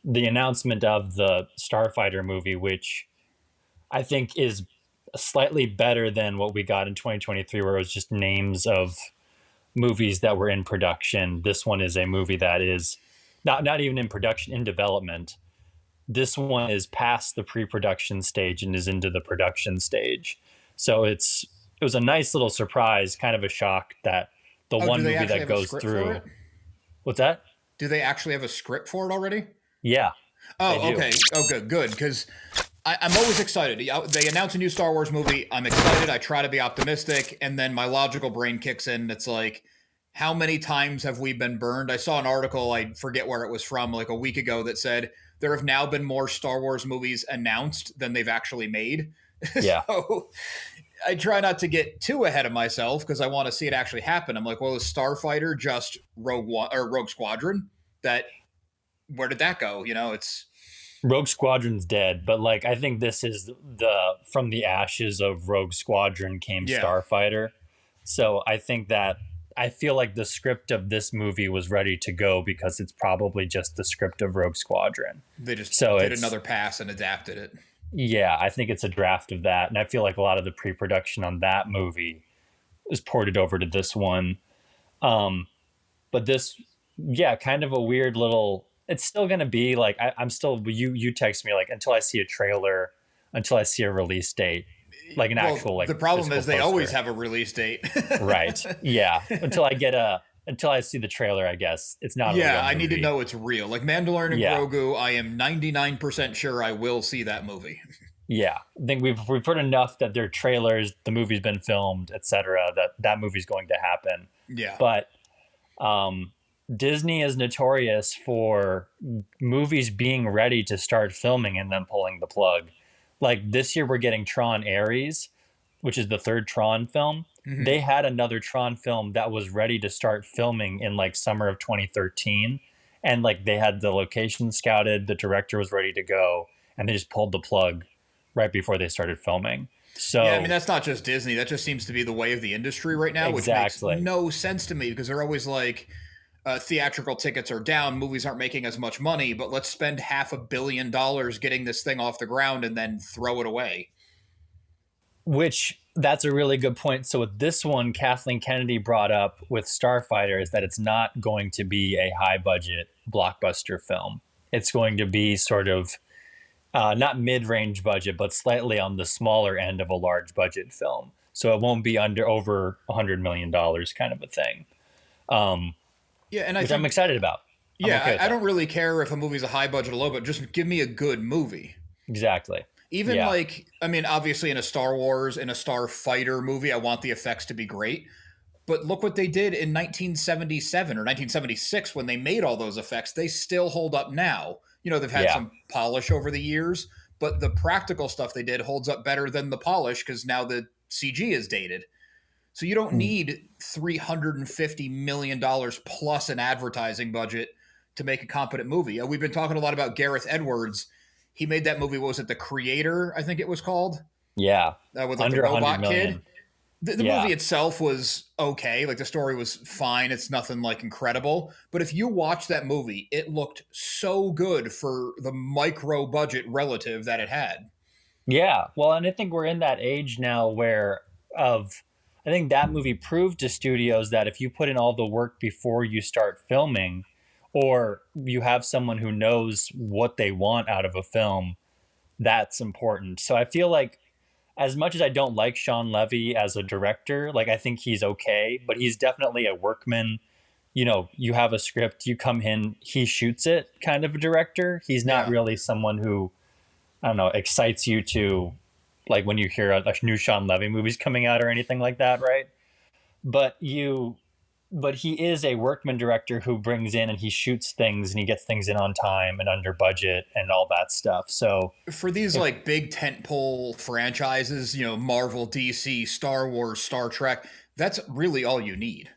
the announcement of the Starfighter movie, which I think is slightly better than what we got in 2023, where it was just names of movies that were in production. This one is a movie that is not even in production, in development. This one is past the pre-production stage and is into the production stage. So it was a nice little surprise, kind of a shock that the Oh, do one they movie actually that have a goes script for through. it? What's that? Do they actually have a script for it already? Yeah, they Oh, do. okay. Oh, good, good. Because I'm always excited. They announce a new Star Wars movie. I'm excited. I try to be optimistic, and then my logical brain kicks in. It's like, how many times have we been burned? I saw an article, I forget where it was from, like a week ago, that said there have now been more Star Wars movies announced than they've actually made. Yeah. So I try not to get too ahead of myself because I want to see it actually happen. I'm like, well, is Starfighter just Rogue One or Rogue Squadron? That Where did that go? It's Rogue Squadron's dead, but like I think this is the from the ashes of Rogue Squadron came yeah. Starfighter. So I think that I feel like the script of this movie was ready to go because it's probably just the script of Rogue Squadron. They just So did it's another pass and adapted it. yeah, I think it's a draft of that, and I feel like a lot of the pre-production on that movie is ported over to this one. Um, but this, yeah, kind of a weird little. It's still gonna be like I'm still you text me like until I see a trailer, until I see a release date, like an Well, actual like the problem physical is they always poster. have a release date. Right. Yeah. Until I see the trailer, I guess it's not a Yeah, real I need to movie. know it's real. Like Mandalorian and Yeah. Grogu, I am 99% sure I will see that movie. Yeah. I think we've heard enough that there are trailers, the movie's been filmed, etc. That movie's going to happen. Yeah. But um, Disney is notorious for movies being ready to start filming and then pulling the plug. Like this year, we're getting Tron Ares, which is the third Tron film. Hmm. They had another Tron film that was ready to start filming in like summer of 2013. And like they had the location scouted, the director was ready to go, and they just pulled the plug right before they started filming. Yeah, I mean, So, that's not just Disney. That just seems to be the way of the industry right now, which makes exactly. no sense to me because they're always like, theatrical tickets are down, movies aren't making as much money, but let's spend $500 million getting this thing off the ground and then throw it away. Which that's a really good point. So with this one, Kathleen Kennedy brought up with Starfighter is that it's not going to be a high budget blockbuster film. It's going to be sort of not mid range budget, but slightly on the smaller end of a large budget film. So it won't be under over $100 million kind of a thing, Yeah, and I which I'm think, excited about. I'm okay yeah, with I that. don't really care if a movie's a high budget or low, but just give me a good movie. Exactly. Even Yeah. like, I mean, obviously in a Star Wars, in a Starfighter movie, I want the effects to be great. But look what they did in 1977 or 1976 when they made all those effects. They still hold up now. They've had Yeah. some polish over the years, but the practical stuff they did holds up better than the polish because now the CG is dated. So you don't need $350 million plus an advertising budget to make a competent movie. We've been talking a lot about Gareth Edwards. He made that movie. What was it? The Creator, I think it was called, Yeah. with like the Under 100 robot kid. million. The Yeah. movie itself was okay. Like the story was fine. It's nothing like incredible. But if you watch that movie, it looked so good for the micro budget relative that it had. Yeah. Well, and I think we're in that age now where of I think that movie proved to studios that if you put in all the work before you start filming or you have someone who knows what they want out of a film, that's important. So I feel like as much as I don't like Sean Levy as a director, like I think he's okay, but he's definitely a workman. You have a script, you come in, he shoots it kind of a director. He's not Yeah. really someone who I don't know, excites you to like when you hear a new Sean Levy movies coming out or anything like that, right? But but he is a workman director who brings in and he shoots things and he gets things in on time and under budget and all that stuff. So For these if like big tentpole franchises, Marvel, DC, Star Wars, Star Trek, that's really all you need.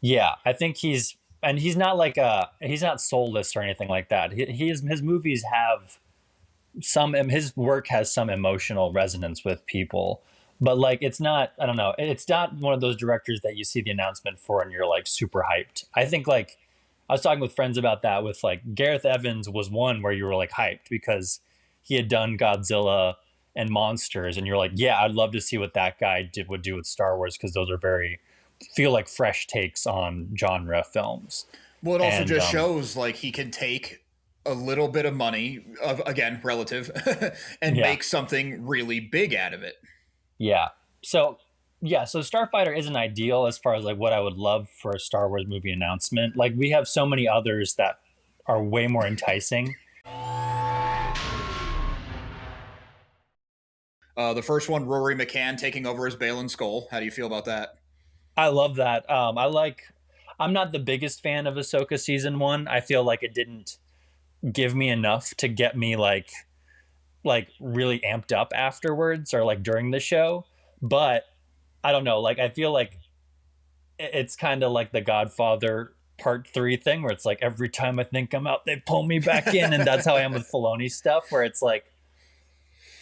yeah, I think he's not like he's not soulless or anything like that. His movies have his work has some emotional resonance with people, but like it's not I don't know, it's not one of those directors that you see the announcement for and you're like super hyped. I think like I was talking with friends about that. With like Gareth Evans was one where you were like hyped because he had done Godzilla and Monsters, and you're like, yeah, I'd love to see what that guy would do with Star Wars because those are very feel like fresh takes on genre films. Well, it also And just shows like he can take a little bit of money, of again relative, and yeah, make something really big out of it. yeah. So yeah, so Starfighter isn't ideal as far as like what I would love for a Star Wars movie announcement. Like we have so many others that are way more enticing. The first one, Rory McCann taking over as Balin Skull. How do you feel about that? I love that. I like. I'm not the biggest fan of Ahsoka season one. I feel like it didn't give me enough to get me like really amped up afterwards or like during the show. But I don't know. Like I feel like it's kind of like the Godfather Part Three thing, where it's like every time I think I'm out, they pull me back in, and that's how I am with Filoni stuff. Where it's like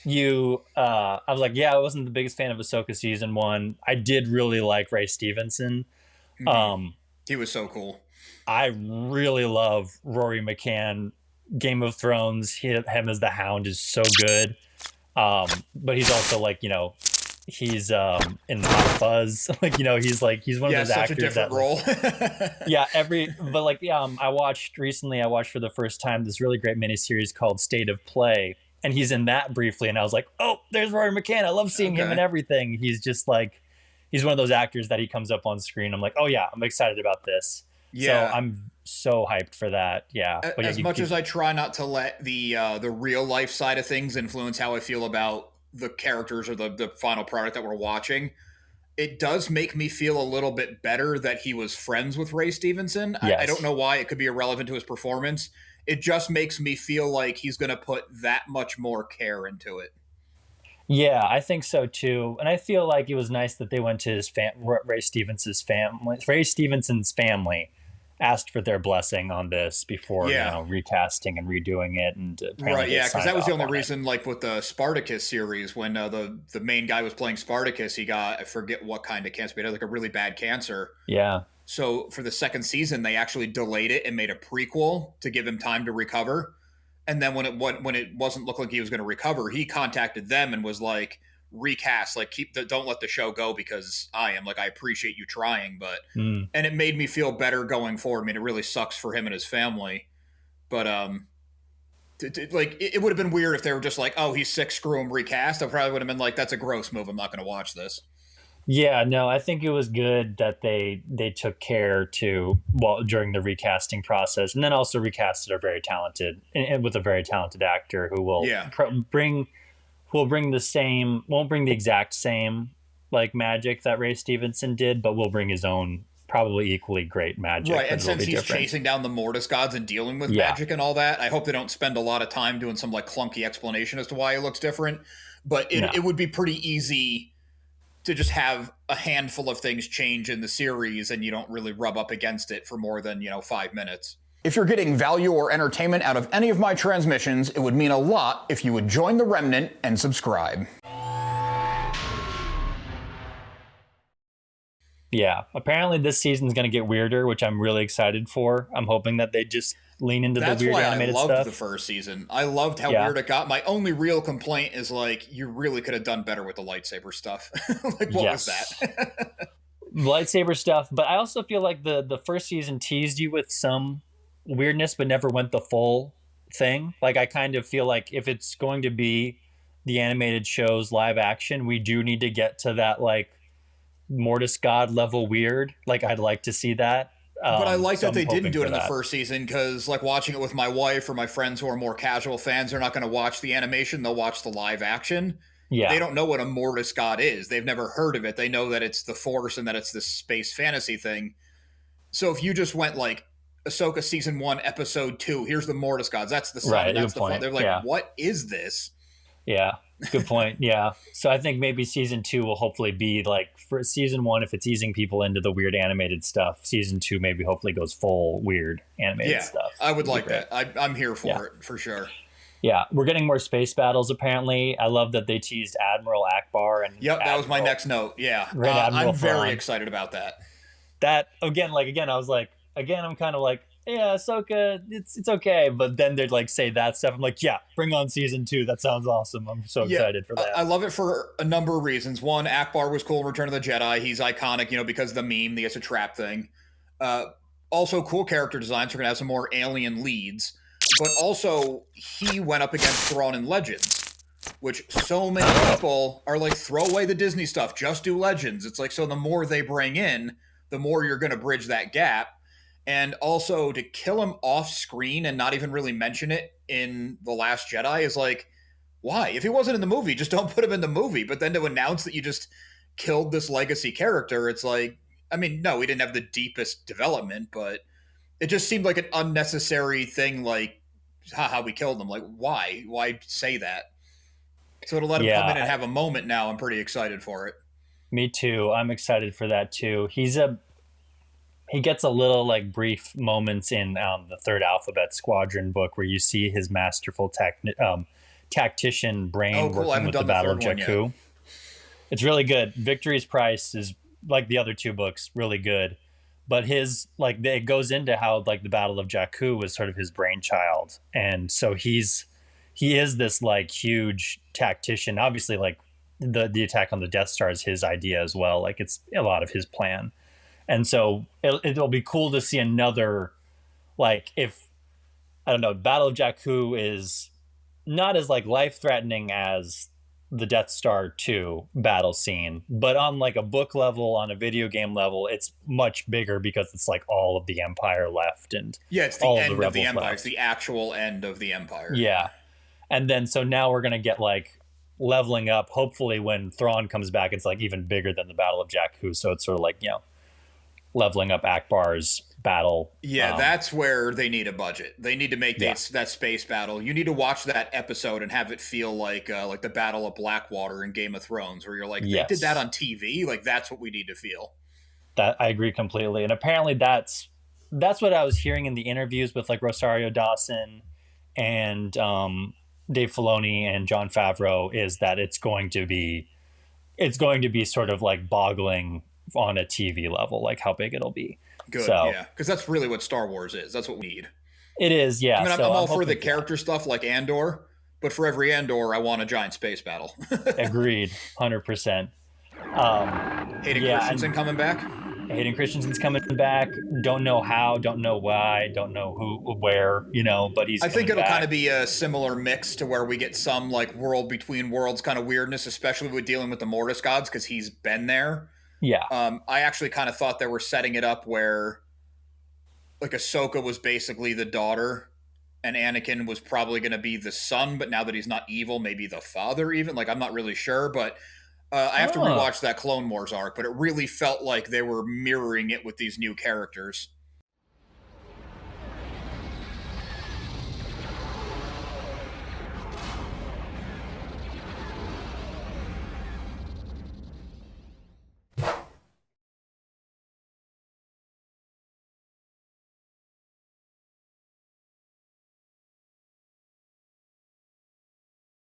I was like, yeah, I wasn't the biggest fan of Ahsoka season one. I did really like Ray Stevenson. Mm-hmm. Um, He was so cool. I really love Rory McCann. Game of Thrones, him as the Hound is so good. But he's also like, he's in the Hot Fuzz. Like, he's one of Yeah, those such a actors that different like, role. yeah, but like, yeah, I watched for the first time this really great miniseries called State of Play, and he's in that briefly, and I was like, oh, there's Rory McCann. I love seeing him in Okay. everything. He's just like, he's one of those actors that he comes up on screen. I'm like, oh yeah, I'm excited about this. So Yeah. I'm so hyped for that. Yeah, but yeah, As much as I try not to let the real life side of things influence how I feel about the characters or the final product that we're watching, it does make me feel a little bit better that he was friends with Ray Stevenson. I don't yes, know why it could be irrelevant to his performance. It just makes me feel like he's going to put that much more care into it. yeah, I think so too. And I feel like it was nice that they went to Ray Stevenson's family, asked for their blessing on this before Yeah. recasting and redoing it, and apparently Right, they yeah, because signed that was the off only on it. reason, like with the Spartacus series, when the main guy was playing Spartacus, he got, I forget what kind of cancer, but he had like a really bad cancer. Yeah, So for the second season, they actually delayed it and made a prequel to give him time to recover. And then when it wasn't look like he was going to recover, he contacted them and was like, recast, like don't let the show go because I appreciate you trying, but mm. and it made me feel better going forward. I mean, it really sucks for him and his family, but like it would have been weird if they were just like, oh, he's sick, screw him, recast. I probably would have been like, that's a gross move. I'm not going to watch this. Yeah, no, I think it was good that they took care to during the recasting process, and then also recasted a very talented and with a very talented actor who will Yeah. bring the same won't bring the exact same like magic that Ray Stevenson did, but will bring his own probably equally great magic, Right, but and it'll since be he's different. chasing down the Mortis gods and dealing with Yeah, magic and all that, I hope they don't spend a lot of time doing some like clunky explanation as to why he looks different. But no, it would be pretty easy to just have a handful of things change in the series and you don't really rub up against it for more than 5 minutes. If you're getting value or entertainment out of any of my transmissions, it would mean a lot if you would join the Remnant and subscribe. yeah. Apparently, this season's going to get weirder, which I'm really excited for. I'm hoping that they just lean into That's the weird why I animated loved stuff. the first season. I loved how Yeah. weird it got. My only real complaint is like you really could have done better with the lightsaber stuff. Like what was Yes. that? Lightsaber stuff, but I also feel like the first season teased you with some weirdness but never went the full thing. Like I kind of feel like if it's going to be the animated show's live action, we do need to get to that like Mortis God level weird. Like I'd like to see that. But I like So that I'm they didn't hoping do it for in the that. first season because, like, watching it with my wife or my friends who are more casual fans, they're not going to watch the animation. They'll watch the live action. They Yeah, don't know what a Mortis god is. They've never heard of it. They know that it's the Force and that it's this space fantasy thing. So if you just went like Ahsoka season 1, episode 2, here's the Mortis gods. That's the sun right. and Good that's the fun. point. They're like, Yeah, what is this? yeah. Good point. Yeah. So I think maybe season two will hopefully be like for season one, if it's easing people into the weird animated stuff, season two maybe hopefully goes full weird animated Yeah, stuff. I would That'd be like great. that. I'm here for Yeah. it for sure. Yeah. We're getting more space battles apparently. I love that they teased Admiral Akbar and Yep, that was my Admiral next note. Yeah, Red Admiral I'm very Thrawn. excited about that. That again, I was like, again, I'm kind of like, yeah, Ahsoka, it's okay. But then they'd like say that stuff. I'm like, yeah, bring on season 2. That sounds awesome. I'm so Yeah, excited for that. I love it for a number of reasons. One, Akbar was cool in Return of the Jedi. He's iconic, because of the meme, the it's a trap thing. Uh, Also, cool character designs. We're gonna have some more alien leads, but also he went up against Thrawn in Legends, which so many Oh, people are like, throw away the Disney stuff, just do Legends. It's like, so the more they bring in, the more you're gonna bridge that gap. And also to kill him off screen and not even really mention it in The Last Jedi is like, why? If he wasn't in the movie, just don't put him in the movie. But then to announce that you just killed this legacy character, it's like, I mean, no, we didn't have the deepest development, but it just seemed like an unnecessary thing. Like, haha, we killed him. Like, why? Why say that? So to let him come yeah, in and have a moment now, I'm pretty excited for it. me too. I'm excited for that too. He gets a little like brief moments in the third Alphabet Squadron book where you see his masterful tactician Oh, brain cool. I working haven't with the done the Battle of third one yet. Jakku. It's really good. Victory's Price is like the other two books, really good. But his like it goes into how like the Battle of Jakku was sort of his brainchild, and so he is this like huge tactician. Obviously, like the attack on the Death Star is his idea as well. Like it's a lot of his plan, and so it'll be cool to see another like if I don't know, Battle of Jakku is not as like life threatening as the Death Star 2 battle scene, but on like a book level, on a video game level, it's much bigger because it's like all of the Empire left and Yeah, it's the all of the end of the rebels Empire. It's left. the actual end of the Empire. Yeah. And then so now we're gonna get like leveling up. Hopefully when Thrawn comes back, it's like even bigger than the Battle of Jakku. So it's sort of like, leveling up Akbar's battle. Yeah, that's where they need a budget. They need to make Yeah. that space battle. You need to watch that episode and have it feel like the Battle of Blackwater in Game of Thrones, where you're like, they did that Yes. on TV. Like that's what we need to feel. That I agree completely. And apparently that's what I was hearing in the interviews with like Rosario Dawson and Dave Filoni and John Favreau is that it's going to be sort of like boggling on a TV level, like how big it'll be. Good, So yeah, because that's really what Star Wars is. That's what we need. it is, I yeah. mean, So I'm I'm all for the hoping for that. character stuff like Andor, but for every Andor, I want a giant space battle. Agreed, 100%. Um, Hayden yeah, Christensen and coming back. Hayden Christensen's coming back. Don't know how, don't know why, don't know who, where, but he's I think coming it'll kind of back. be a similar mix to where we get some like world between worlds kind of weirdness, especially with dealing with the Mortis gods because he's been there. Yeah. I actually kind of thought they were setting it up where like Ahsoka was basically the daughter, and Anakin was probably going to be the son, but now that he's not evil, maybe the father even. Like I'm not really sure, but I have to Oh, rewatch that Clone Wars arc. But it really felt like they were mirroring it with these new characters.